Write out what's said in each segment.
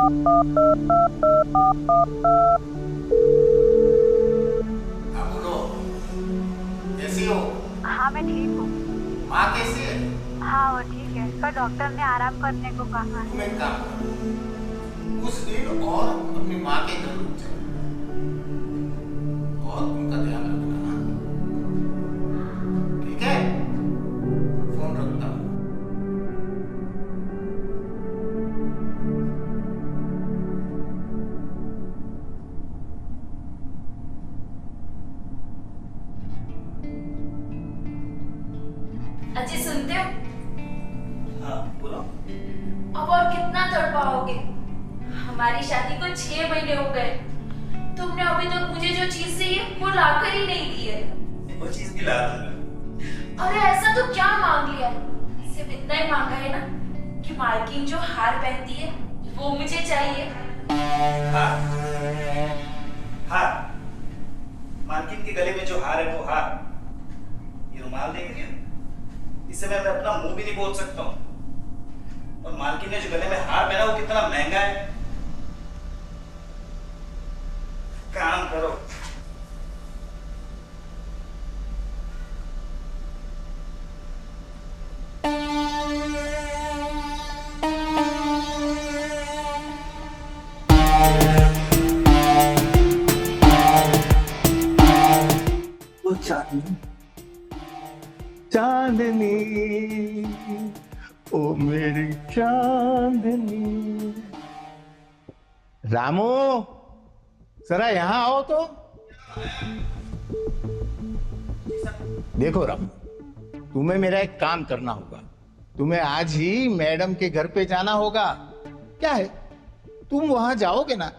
हाँ बोलो, कैसी हो? हाँ मैं ठीक हूँ। माँ कैसी है? हाँ वो ठीक है, पर डॉक्टर ने आराम करने को कहा है। तुम एक काम करो, कुछ दिन और अपनी माँ के घर रुक जाओ और उनका ध्यान रखना, ठीक है? फोन रखता हूँ। अजी सुनते हो? हाँ बोलो। अब और कितना तड़पाओगे? हमारी शादी को 6 महीने हो गए, तुमने अभी तक मुझे जो चीज चाहिए वो लाकर ही नहीं दी है। वो चीज भी ला दूंगा। अरे ऐसा तो क्या मांग लिया? सिर्फ इतना ही मांगा है ना कि मालकिन जो हार पहनती है वो मुझे चाहिए। हार? हार? मालकिन के गले में जो हार है वो हार? ये रुमाल देंगे क्या? इससे मैं अपना मुंह भी नहीं बोल सकता हूँ। और मालकिन ने जो गले में हार पहना वो कितना महंगा है। काम करो। वो चांदनी चांदनी, ओ मेरी चांदनी। रामू जरा यहाँ आओ तो। देखो रामू, तुम्हें मेरा एक काम करना होगा। तुम्हें आज ही मैडम के घर पे जाना होगा। क्या है, तुम वहां जाओगे ना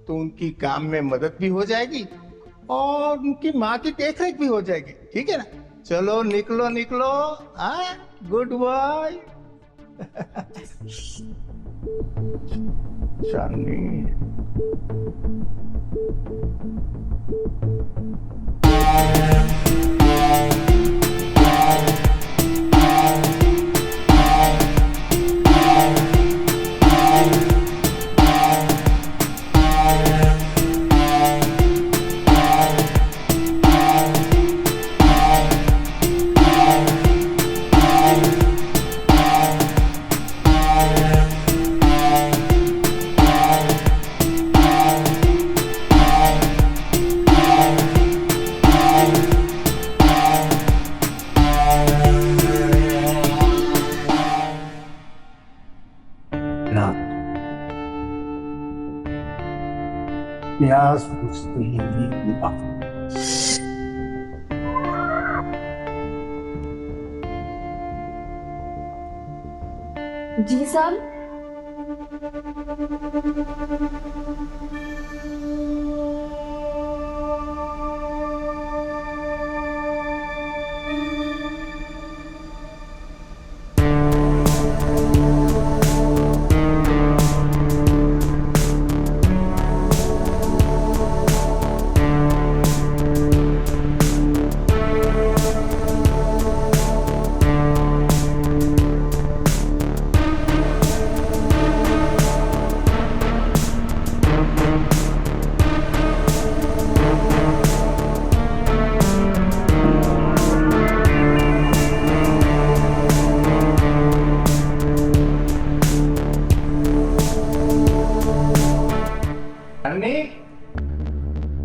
तो उनकी काम में मदद भी हो जाएगी और उनकी माँ की देखरेख भी हो जाएगी, ठीक है ना? चलो निकलो निकलो। हाँ, गुड बॉय। चांदनी, प्यास बुझती है। जी साहब।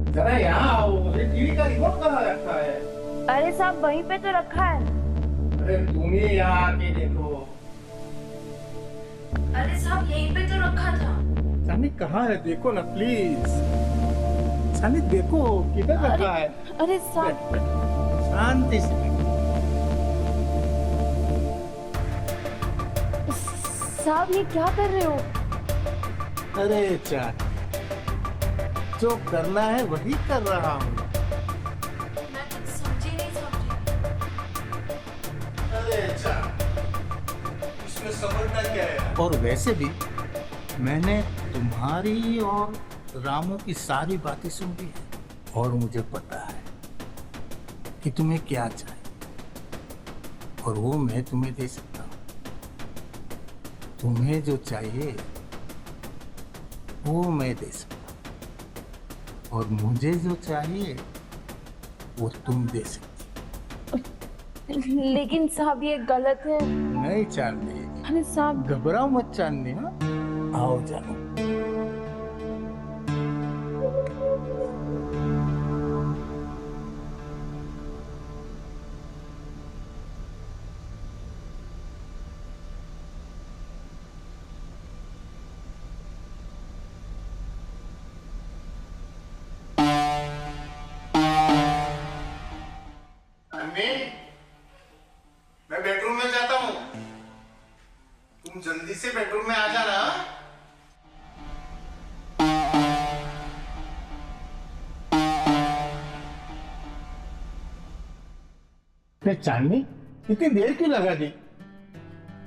जरा यहाँ आओ। ये टीवी का रिमोट कहाँ रखा है? अरे साहब वहीं पे तो रखा है। अरे तुम ही यहाँ आके देखो। अरे साहब यहीं पे तो रखा था। सनी कहाँ है? देखो ना प्लीज। सनी देखो किधर रखा है। अरे साहब शांति से। साहब ये क्या कर रहे हो? अरे चार, जो करना है वही कर रहा हूँ। मैं कुछ समझी नहीं समझी। अरे चार, इसमें समझना क्या है? और वैसे भी मैंने तुम्हारी और रामू की सारी बातें सुन ली है और मुझे पता है कि तुम्हें क्या चाहिए और वो मैं तुम्हें दे सकता हूँ। तुम्हें जो चाहिए वो मैं दे सकता, और मुझे जो चाहिए वो तुम दे सकती। लेकिन साहब ये गलत है। नहीं चांदनी, अरे साहब घबराओ मत चांदनी। हाँ, आओ जानो। अन्नी, मैं बेडरूम में जाता हूँ, तुम जल्दी से बेडरूम में आ जाना। चांदनी, इतनी देर क्यों लगा दी?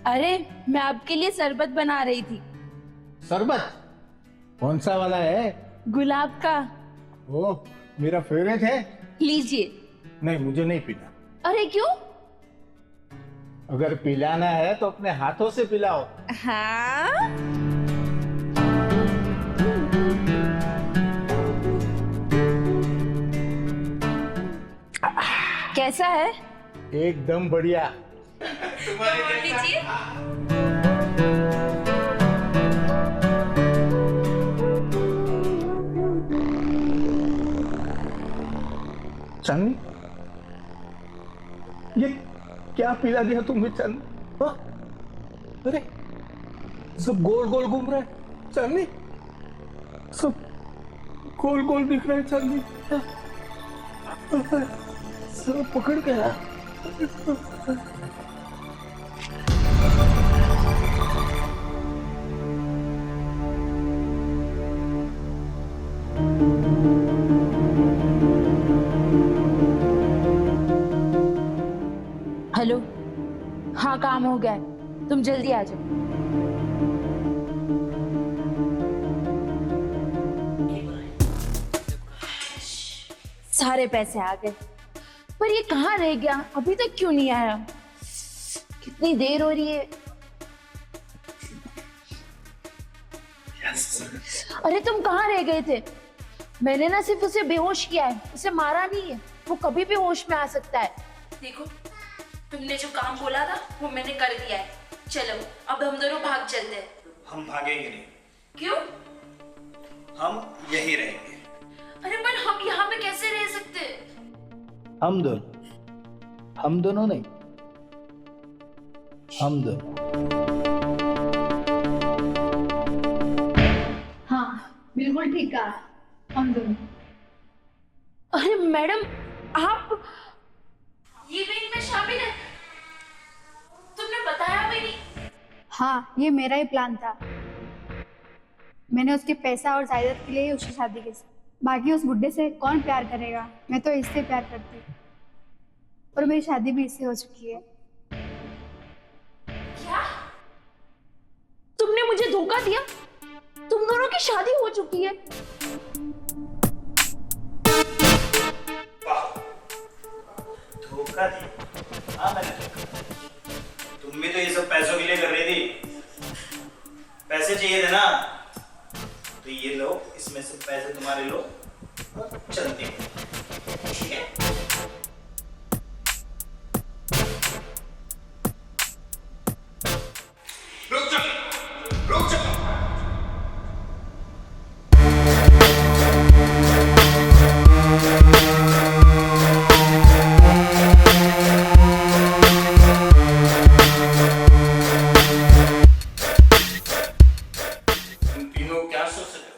अरे मैं आपके लिए शरबत बना रही थी। शरबत? कौन सा वाला है? गुलाब का। ओ, मेरा फेवरेट है। लीजिए। नहीं, मुझे नहीं पीना। अरे क्यों? अगर पिलाना है तो अपने हाथों से पिलाओ। हाँ? कैसा है? एकदम बढ़िया। लीजिए। चांदनी, ये क्या पिला दिया तुमने चांदनी? हाँ? अरे सब गोल गोल घूम रहा है चांदनी, सब गोल गोल दिख रहा है चांदनी। हाँ? सब पकड़ गया। हेलो, हाँ काम हो गया है, तुम जल्दी आ जाओ। सारे पैसे आ गए, पर ये कहाँ रह गया? अभी तक क्यों नहीं आया? कितनी देर हो रही है। अरे तुम कहाँ रह गए थे? मैंने ना सिर्फ उसे बेहोश किया है, उसे मारा नहीं है। वो कभी भी होश में आ सकता है। देखो, तुमने जो काम बोला था वो मैंने कर दिया है। चलो अब हम दोनों भाग चलते हैं। हम भागेंगे नहीं। क्यों? हम यही रहेंगे। अरे पर हम यहाँ पे कैसे रह सकते हैं? हम दोनों नहीं, हम दोनों। हाँ बिल्कुल ठीक कहा, हम दोनों। अरे मैडम, आप ये भी इनमें शामिल है? तुमने बताया भी नहीं। हाँ ये मेरा ही प्लान था। मैंने उसके पैसा और जायदाद के लिए ही उसकी शादी की। बाकी उस बुड्ढे से कौन प्यार करेगा? मैं तो इससे प्यार करती हूँ, और मेरी शादी भी इससे हो चुकी है। क्या? तुमने मुझे धोखा दिया? तुम दोनों की शादी हो चुकी है? धोखा दिया? हाँ मैंने धोखा। तुम भी तो ये सब पैसों के लिए कर रही थी। पैसे चाहिए थे ना, तो ये लो, इसमें से पैसे तुम्हारे लो और चलते हैं, ठीक है? रुक जा, रुक जा। तुम तीनों क्या सोच रहे हो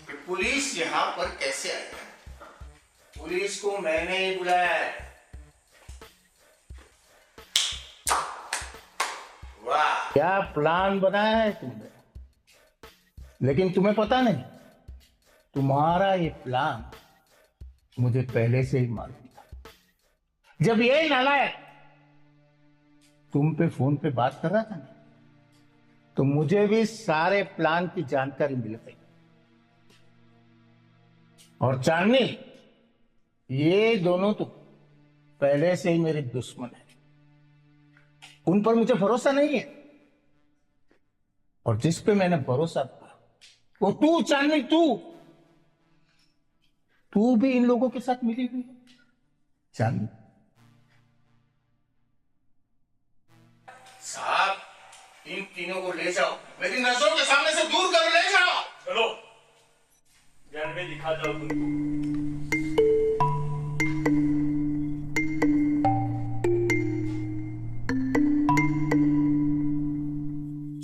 कि पुलिस यहाँ पर कैसे आई? पुलिस को मैंने ही बुलाया है। वाह, क्या प्लान बनाया है तुमने? लेकिन तुम्हें पता नहीं, तुम्हारा ये प्लान मुझे पहले से ही मालूम था। जब ये नालायक तुम पे फोन पे बात कर रहा था ना, तो मुझे भी सारे प्लान की जानकारी मिल गई। और चांदनी, ये दोनों तो पहले से ही मेरे दुश्मन है। उन पर मुझे भरोसा नहीं है, और जिस पे मैंने भरोसा किया वो तू चांदनी, तू भी इन लोगों के साथ मिली हुई है चांदनी। साहब इन तीनों को ले जाओ, मेरी नजरों के सामने से दूर कर ले जाओ। चलो जन में दिखाता हूँ तुमको।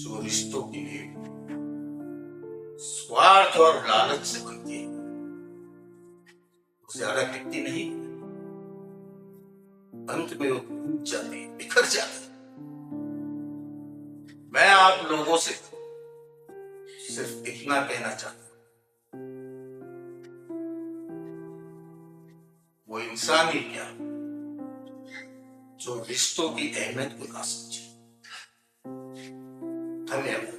जो रिश्तों के लिए स्वार्थ और लालच से बनती है, वो ज्यादा टिकती नहीं, अंत में वो टूट जाती है, बिखर जाती है। मैं आप लोगों से सिर्फ इतना कहना चाहता हूं, वो इंसान ही क्या जो रिश्तों की अहमियत को ना समझे। धन्यवाद।